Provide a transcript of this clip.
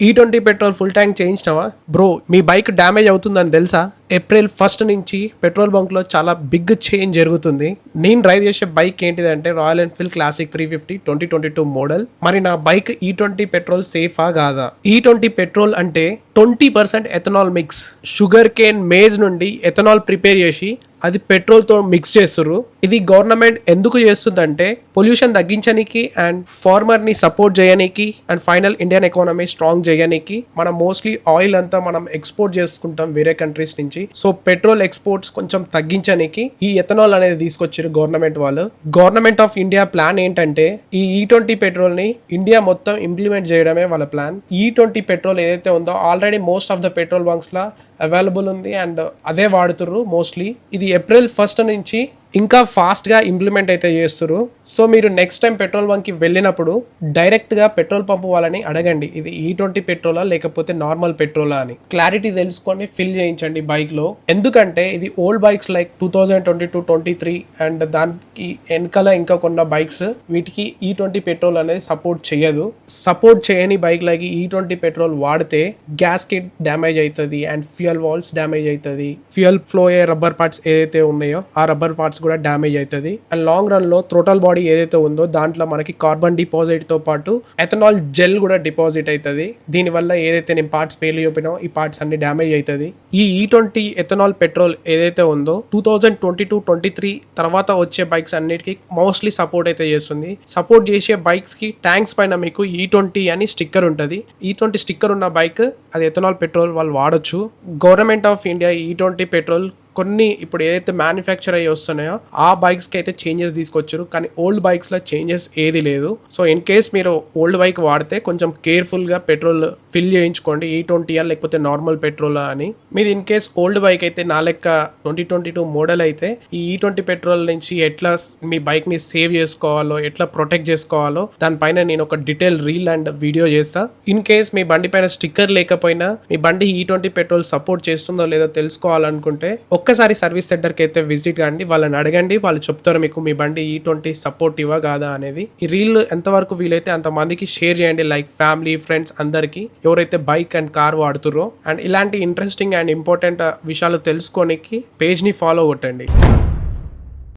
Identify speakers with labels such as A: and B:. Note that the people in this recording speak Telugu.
A: E20 పెట్రోల్ ఫుల్ ట్యాంక్ చేయించినావా బ్రో? మీ బైక్ డ్యామేజ్ అవుతుందని తెలుసా? ఏప్రిల్ 1 నుంచి పెట్రోల్ బంక్లో చాలా బిగ్ చేంజ్ జరుగుతుంది. నేను డ్రైవ్ చేసే బైక్ ఏంటిదంటే రాయల్ ఎన్ఫీల్డ్ క్లాసిక్ 350 2022 మోడల్. మరి నా బైక్ E20 పెట్రోల్ సేఫా కాదా? E20 పెట్రోల్ అంటే 20% ethanol mix. Sugarcane maize నుండి ఎథనాల్ ప్రిపేర్ చేసి అది పెట్రోల్తో మిక్స్ చేస్తున్నారు. ఇది గవర్నమెంట్ ఎందుకు చేస్తుందంటే పొల్యూషన్ తగ్గించడానికి అండ్ ఫార్మర్ని సపోర్ట్ చేయడానికి and final Indian economy strong చేయడానికి. మనం మోస్ట్లీ ఆయిల్ అంతా మనం ఎక్స్పోర్ట్ చేసుకుంటాం వేరే కంట్రీస్ నుంచి. సో పెట్రోల్ ఎక్స్పోర్ట్స్ కొంచెం తగ్గించడానికి ఈ ఎథనాల్ అనేది తీసుకొచ్చారు గవర్నమెంట్ వాళ్ళు. గవర్నమెంట్ ఆఫ్ ఇండియా ప్లాన్ ఏంటంటే ఈ E20 పెట్రోల్ ని ఇండియా మొత్తం ఇంప్లిమెంట్ చేయడమే వాళ్ళ ప్లాన్. E20 పెట్రోల్ ఏదైతే ఉందో already most of the petrol bunks law available ఉంది అండ్ అదే వాడుతుర్రు మోస్ట్లీ. ఇది ఏప్రిల్ 1 నుంచి ఇంకా ఫాస్ట్గా ఇంప్లిమెంట్ అయితే చేస్తారు. సో మీరు నెక్స్ట్ టైం పెట్రోల్ బంక్కి వెళ్ళినప్పుడు డైరెక్ట్గా పెట్రోల్ పంప్ వాళ్ళని అడగండి ఇది E20 పెట్రోలా లేకపోతే నార్మల్ పెట్రోలా అని. క్లారిటీ తెలుసుకొని ఫిల్ చేయించండి బైక్లో. ఎందుకంటే ఇది ఓల్డ్ బైక్స్ లైక్ 2022-23 అండ్ దానికి వెనకాల ఇంకా కొన్న బైక్స్ వీటికి E20 పెట్రోల్ అనేది సపోర్ట్ చేయదు. సపోర్ట్ చేయని బైక్ లకి E20 పెట్రోల్ వాడితే గ్యాస్ కిట్ డ్యామేజ్ అవుతుంది అండ్ ఫ్యూయల్ వాల్స్ డ్యామేజ్ అవుతుంది. ఫ్యూయల్ ఫ్లో అయ్యే రబ్బర్ పార్ట్స్ ఏదైతే ఉన్నాయో ఆ రబ్బర్ పార్ట్స్ కూడా డ్యామేజ్ అవుతుంది. అండ్ లాంగ్ రన్ లో థ్రోటల్ బాడీ ఏదైతే ఉందో దాంట్లో మనకి కార్బన్ డిపాజిట్ తో పాటు ఎథనాల్ జెల్ కూడా డిపాజిట్ అవుతుంది. దీనివల్ల ఏదైతే నేను పార్ట్స్ పేర్లు చెప్పినా ఈ పార్ట్స్ అన్ని డ్యామేజ్ అవుతుంది. ఈ E20 ఎథనాల్ పెట్రోల్ ఏదైతే ఉందో 2022-23 తర్వాత వచ్చే బైక్స్ అన్నిటికీ మోస్ట్లీ సపోర్ట్ అయితే చేస్తుంది. సపోర్ట్ చేసే బైక్స్ కి ట్యాంక్స్ పైన మీకు E20 అని స్టిక్కర్ ఉంటుంది. E20 స్టిక్కర్ ఉన్న బైక్ అది ఎథనాల్ పెట్రోల్ వాళ్ళు వాడొచ్చు. Government of India E20 petrol కొన్ని ఇప్పుడు ఏదైతే మ్యానుఫ్యాక్చర్ అయ్యి వస్తున్నాయో ఆ బైక్స్కి అయితే చేంజెస్ తీసుకొచ్చారు. కానీ ఓల్డ్ బైక్స్లో చేంజెస్ ఏది లేదు. సో ఇన్ కేస్ మీరు ఓల్డ్ బైక్ వాడితే కొంచెం కేర్ఫుల్గా పెట్రోల్ ఫిల్ చేయించుకోండి. E20 లేకపోతే నార్మల్ పెట్రోలా అని. మీరు ఇన్ కేస్ ఓల్డ్ బైక్ అయితే నా లెక్క 2022 మోడల్ అయితే ఈ E20 పెట్రోల్ నుంచి ఎట్లా మీ బైక్ని సేవ్ చేసుకోవాలో ఎట్లా ప్రొటెక్ట్ చేసుకోవాలో దానిపైన నేను ఒక డీటెయిల్ రీల్ అండ్ వీడియో చేస్తా. ఇన్ కేస్ మీ బండి పైన స్టిక్కర్ లేకపోయినా మీ బండి E20 పెట్రోల్ సపోర్ట్ చేస్తుందో లేదో తెలుసుకోవాలనుకుంటే ఒక్కసారి సర్వీస్ సెంటర్కి అయితే విజిట్ కాండి. వాళ్ళని అడగండి, వాళ్ళు చెప్తారు మీకు మీ బండి E20 సపోర్ట్ ఇవ్వ కాదా అనేది. ఈ రీల్ ఎంతవరకు వీలైతే అంతమందికి షేర్ చేయండి, లైక్ ఫ్యామిలీ ఫ్రెండ్స్ అందరికీ ఎవరైతే బైక్ అండ్ కార్ వాడుతుర్రో. అండ్ ఇలాంటి ఇంట్రెస్టింగ్ అండ్ ఇంపార్టెంట్ విషయాలు తెలుసుకోనికి పేజ్ని ఫాలో కొట్టండి.